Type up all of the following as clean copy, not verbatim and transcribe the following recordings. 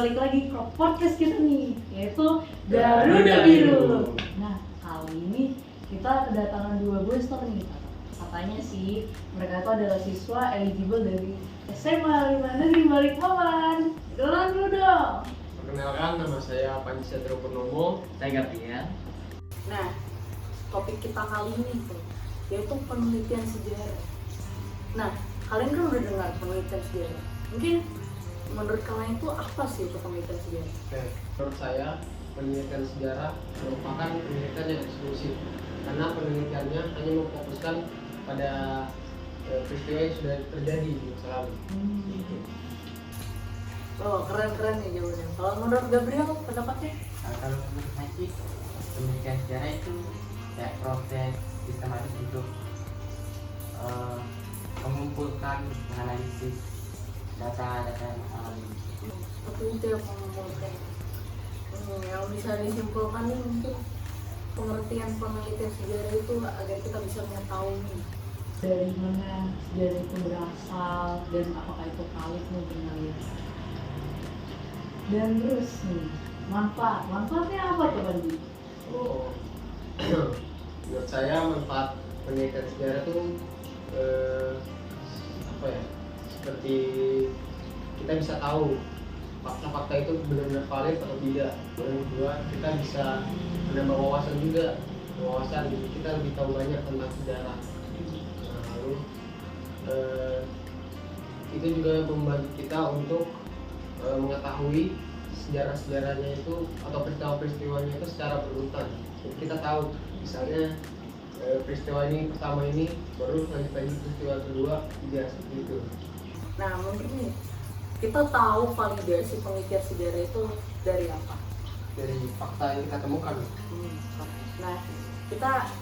Balik lagi ke podcast kita nih, yaitu Garuda Biru. Nah, kali ini kita kedatangan dua booster nih. Katanya sih mereka itu adalah siswa eligible dari SMA 5 Negeri Balikpapan. Kenalan dulu dong. Perkenalkan, nama saya Panji Satrio Purnomo. Saya Gabriel. Nah, topik kita kali ini tuh yaitu penelitian sejarah. Nah, kalian kan udah dengar penelitian sejarah. Mungkin menurut kalian itu apa sih itu penelitian sejarah? Oke, menurut saya penelitian sejarah merupakan penelitian yang eksklusif karena penelitiannya hanya memfokuskan pada peristiwa yang sudah terjadi di masa lalu. Oh, keren nih jawabannya. Kalau menurut Gabriel, pendapatnya? Kalau menurut saya sih, penelitian sejarah itu kayak proses sistematis untuk mengumpulkan, menganalisis data-data yang alami. Seperti itu yang mengumpulkan. Yang bisa disimpulkan nih mungkin pengertian penelitian sejarah itu agar kita bisa mengetahui dari mana sejarah itu berasal dan apakah itu valid nih benar. Dan terus nih manfaatnya apa tuh Panji? Oh, menurut saya manfaat penelitian sejarah itu seperti kita bisa tahu fakta-fakta itu benar-benar valid atau tidak. Dan kedua, kita bisa menambah wawasan juga, kita lebih tahu banyak tentang sejarah. Nah, lalu itu juga membantu kita untuk mengetahui sejarah-sejarahnya itu atau peristiwa-peristiwanya itu secara berurutan. Jadi kita tahu misalnya peristiwa ini pertama ini baru lanjut lagi peristiwa kedua, tiga seperti itu. Nah, mungkin nih kita tahu validasi penelitian sejarah itu dari apa? Dari fakta yang kita temukan. Nah, kita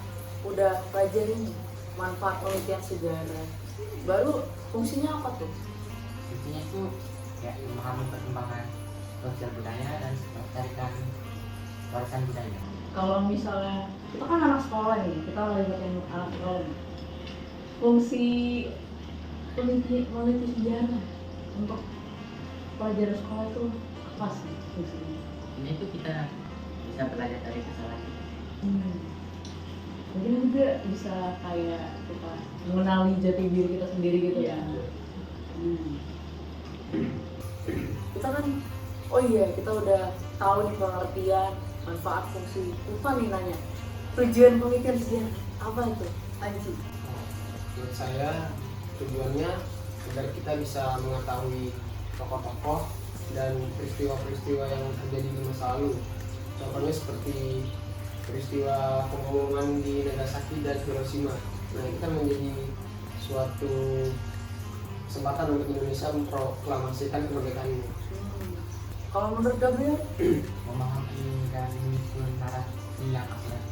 udah pelajarin manfaat penelitian sejarah. Baru fungsinya apa tuh? Intinya itu ya memahami perkembangan sosial budaya dan melestarikan warisan budaya. Kalau misalnya kita kan anak sekolah nih, kita melibatkan anak sekolah nih. Fungsi peneliti sejarah untuk pelajaran sekolah itu apa sih fungsinya? Ini itu kita bisa belajar dari kesalahan kita. Mungkin juga bisa kayak kita mengenali jati diri kita sendiri gitu ya. Kita kan, oh iya kita udah tahu nih pengertian, manfaat, fungsi. Lupa nih nanya, tujuan penelitian sejarah apa itu, Anji? Menurut saya tujuannya agar kita bisa mengetahui tokoh-tokoh dan peristiwa-peristiwa yang terjadi di masa lalu. Contohnya seperti peristiwa pengeboman di Nagasaki dan Hiroshima. Nah, kita menjadi suatu kesempatan untuk Indonesia memproklamasikan kemerdekaannya. Kalau menurut Gabriel? Memahami dan menyusun narasi yang akurat.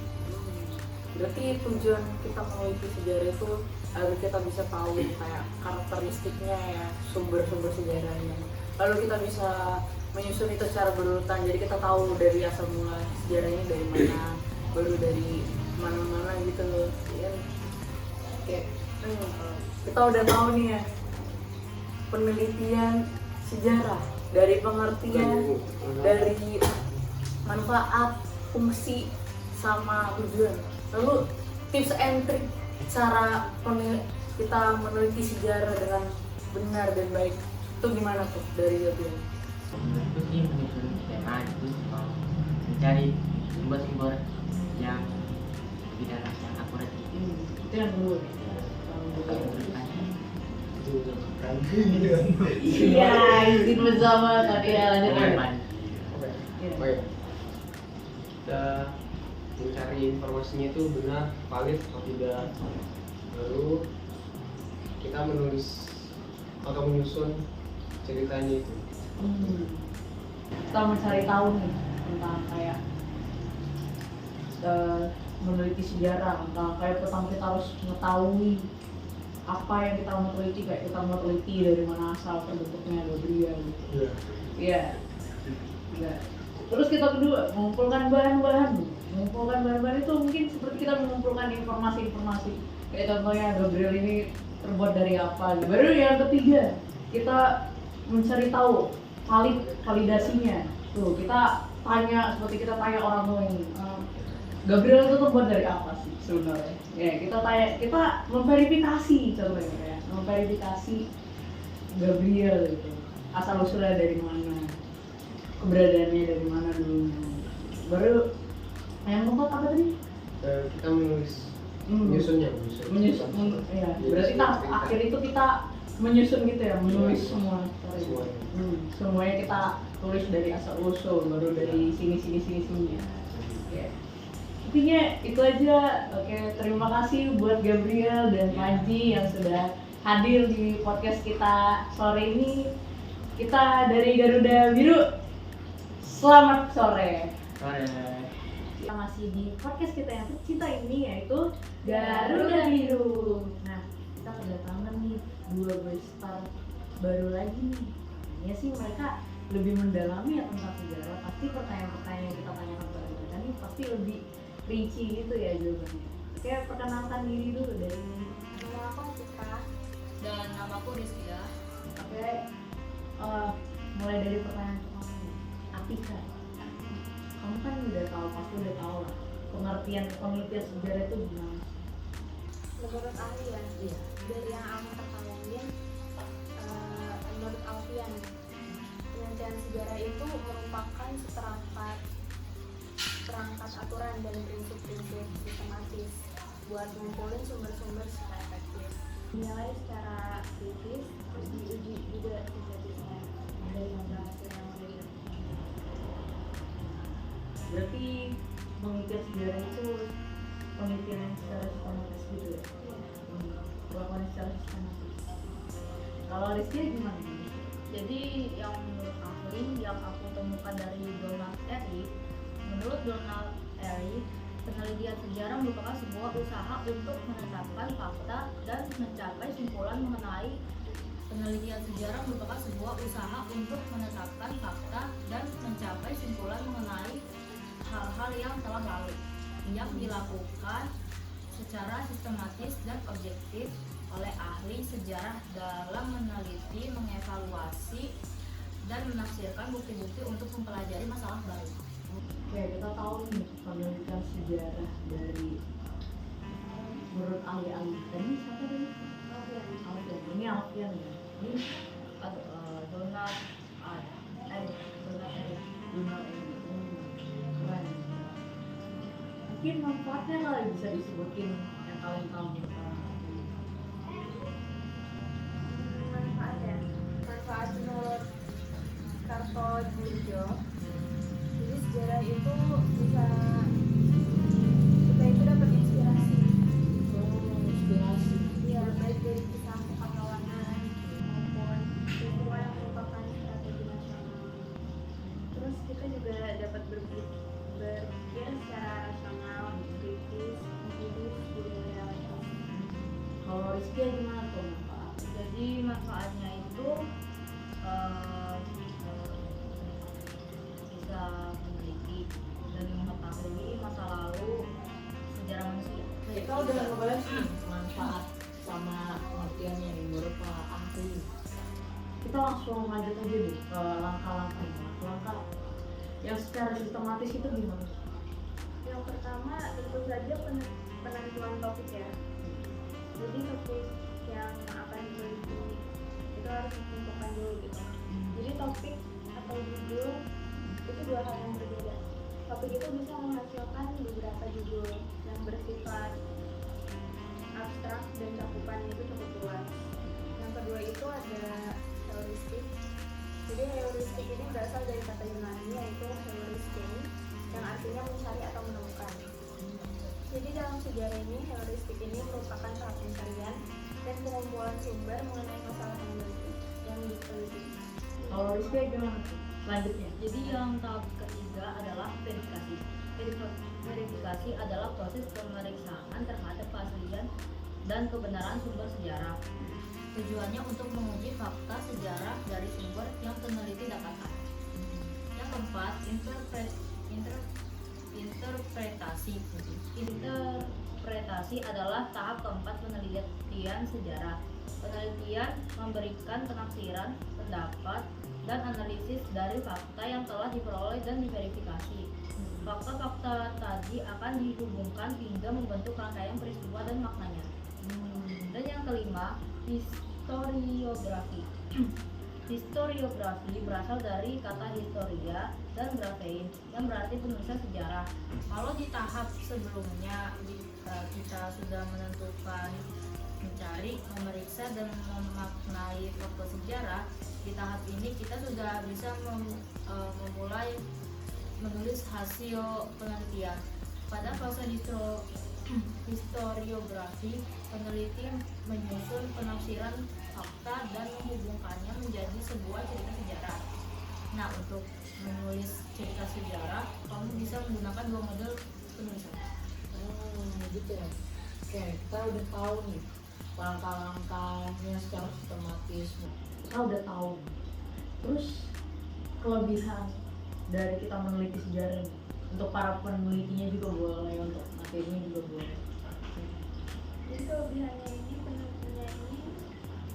Berarti tujuan kita meneliti sejarah itu agar kita bisa tahu kayak karakteristiknya ya, sumber-sumber sejarahnya. Lalu kita bisa menyusun itu secara berurutan, jadi kita tahu dari asal mula sejarahnya dari mana, baru dari mana-mana gitu loh. Ya, kayak kita udah tahu nih ya penelitian sejarah dari pengertian, dari manfaat, fungsi, sama tujuan. Lalu tips and trick cara kita meneliti sejarah dengan benar dan baik itu gimana tuh dari Gabriel? Itu sih menyusun tema itu mencari sumber-sumber yang tidak yang akurat. Itu yang dulu. Kalau menurut saya Iya, izin bersama tadi ya lanjut. Baik. Kita mencari informasinya itu benar, valid atau tidak. Lalu kita menulis atau menyusun ceritanya itu. Kita mencari tahu nih tentang kayak meneliti sejarah, tentang kayak pertama kita harus mengetahui apa yang kita mau teliti, kayak kita mau teliti dari mana asal terbentuknya Gabriel gitu. Iya. Terus kita kedua mengumpulkan bahan-bahan itu mungkin seperti kita mengumpulkan informasi-informasi kayak contohnya Gabriel ini terbuat dari apa. Baru yang ketiga kita mencari tahu validasinya. Tuh kita tanya, seperti kita tanya orang lain, Gabriel itu terbuat dari apa sih sebenarnya? Ya kita tanya, kita memverifikasi contohnya ya, memverifikasi Gabriel gitu, asal usulnya dari mana, keberadaannya dari mana dulu. Baru yang keempat apa tadi? Kita menulis menyusunnya. Ya, berarti akhir itu kita menyusun gitu ya, menulis semua. Semuanya kita tulis dari asal usul, baru dari sini. Oke. Intinya itu aja. Oke, terima kasih buat Gabriel dan Panji yang sudah hadir di podcast kita sore ini. Kita dari Garuda Biru, selamat sore. Kita masih di podcast kita yang tercinta ini, yaitu Garuda Biru. Nah, kita kedatangan nih 2 bestar baru lagi nih. Ya sih, mereka lebih mendalami ya tentang sejarah. Pasti pertanyaan-pertanyaan yang kita tanyakan kepada mereka ini pasti lebih rinci gitu ya jawabannya. Oke, perkenalkan diri dulu dari Nama aku Atika dan nama aku Rizkia. Oke, mulai dari pertanyaan pertama nih. Atika, kamu kan udah tahu, pasti udah tahu lah pengertian sejarah itu gimana? Menurut ahli ya, Iya. dari yang aku ketahuin, menurut Alfian, penelitian sejarah itu merupakan perangkat aturan dan prinsip-prinsip sistematis buat ngumpulin sumber-sumber secara efektif, dinilai secara kritis, terus diuji juga sintetisnya dari hasil yang berbeda. Berarti penelitian sejarah itu penelitian yang secara sistematis gitu ya? Melakukan secara sistematis. Kalau Rizky gimana? Jadi yang menurut ahli yang aku temukan dari Donald Eric, menurut Donald Eric, penelitian sejarah merupakan sebuah usaha untuk menetapkan fakta dan mencapai simpulan mengenai penelitian sejarah merupakan sebuah usaha untuk menetapkan fakta dan mencapai simpulan mengenai hal-hal yang telah lalu yang dilakukan secara sistematis dan objektif oleh ahli sejarah dalam meneliti, mengevaluasi, dan menafsirkan bukti-bukti untuk mempelajari masalah baru. Oke, kita tahu nih penelitian sejarah dari menurut ahli-ahli tadi siapa tadi? Alfian. Ini Alfian ya. Ini Donald Eric. Keren. Mungkin manfaatnya kali bisa disebutin yang kalian tahu. Manfaat menurut Karto Djurjo, jadi sejarah itu bisa kita itu dapat inspirasi, ya baik dari kisah pahlawanan maupun lingkungan yang merupakan strategi nasional. Terus kita juga dapat berpikir secara rasional, kritis, empiris, juga realitas. Kalau Rizky gimana tuh manfaat? Jadi manfaatnya itu bisa meneliti dan mengetahui masa lalu sejarah manusia. Kita udah ngebahas nih manfaat sama pengertiannya nih menurut Pak ahli. Kita langsung lanjut aja deh ke langkah-langkah yang secara sistematis itu gimana? Yang pertama tentu saja penentuan topik ya. Jadi topik yang akan diteliti itu harus ditentukan dulu gitu. Jadi topik atau judul itu 2 hal yang berbeda. Topik itu bisa menghasilkan beberapa judul yang bersifat abstrak dan cakupannya itu cukup luas. Yang kedua itu ada heuristik. Jadi heuristik ini berasal dari kata Yunani yaitu heuriskein yang artinya mencari atau menemukan. Jadi dalam sejarah ini heuristik ini merupakan tahap pencarian dan pengumpulan sumber mengenai masalah yang diteliti. Kalau Rizky gimana tuh? Selanjutnya. Jadi yang tahap ketiga adalah verifikasi. Verifikasi adalah proses pemeriksaan terhadap keaslian dan kebenaran sumber sejarah. Tujuannya untuk menguji fakta sejarah dari sumber yang peneliti dapatkan. Yang keempat, interpretasi adalah tahap keempat penelitian sejarah. Penelitian memberikan penafsiran, pendapat, dan analisis dari fakta yang telah diperoleh dan diverifikasi. Fakta-fakta tadi akan dihubungkan hingga membentuk rangkaian peristiwa dan maknanya. Dan yang kelima, historiografi. Historiografi berasal dari kata historia dan grafein yang berarti penulisan sejarah. Kalau di tahap sebelumnya kita sudah menentukan mencari, memeriksa, dan memaknai fakta sejarah, di tahap ini kita sudah bisa memulai menulis hasil penelitian. Pada fase historiografi, peneliti menyusun penafsiran fakta dan menghubungkannya menjadi sebuah cerita sejarah. Nah, untuk menulis cerita sejarah, kamu bisa menggunakan dua model penulisan. Gitu ya. Oke, kita udah tahu nih langkah-langkahnya secara sistematis. Kita udah tahu. Terus kelebihan dari kita meneliti sejarah ini, untuk para penelitinya juga boleh, untuk materinya juga boleh. Jadi kelebihannya ini penelitinya ini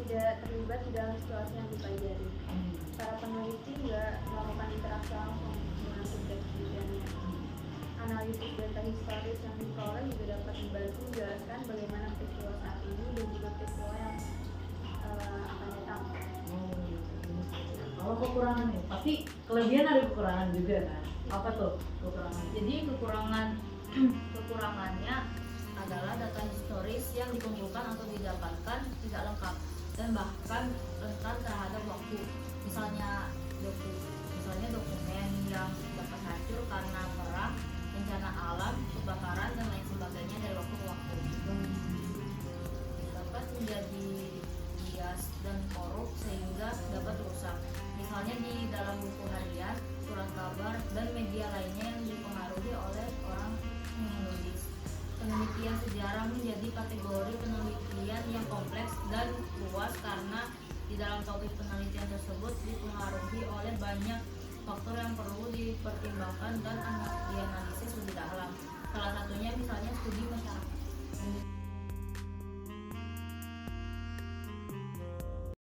tidak terlibat di dalam situasi yang dipelajari. Para peneliti nggak melakukan interaksi langsung dengan subjek penelitiannya. Analisis data historis yang diperoleh juga dapat membantu menjelaskan bagaimana peristiwa saat ini dan juga peristiwa yang akan datang. Kalau kekurangan nih, pasti kelebihan ada kekurangan juga kan? Apa tuh kekurangan? Jadi kekurangannya adalah data historis yang dikumpulkan atau didapatkan tidak lengkap dan bahkan rentan terhadap waktu. Misalnya dokumen yang dapat hancur karena perang, bencana alam, kebakaran, dan lain sebagainya dari waktu ke waktu. Dapat menjadi bias dan korup sehingga dapat rusak. Misalnya di dalam buku harian, surat kabar, dan media lainnya yang dipengaruhi oleh orang yang menulis. Penelitian sejarah menjadi kategori penelitian yang kompleks dan luas karena di dalam topik penelitian tersebut dipengaruhi oleh banyak faktor yang perlu dipertimbangkan dan dianalisis lebih dalam. Salah satunya misalnya studi masyarakat.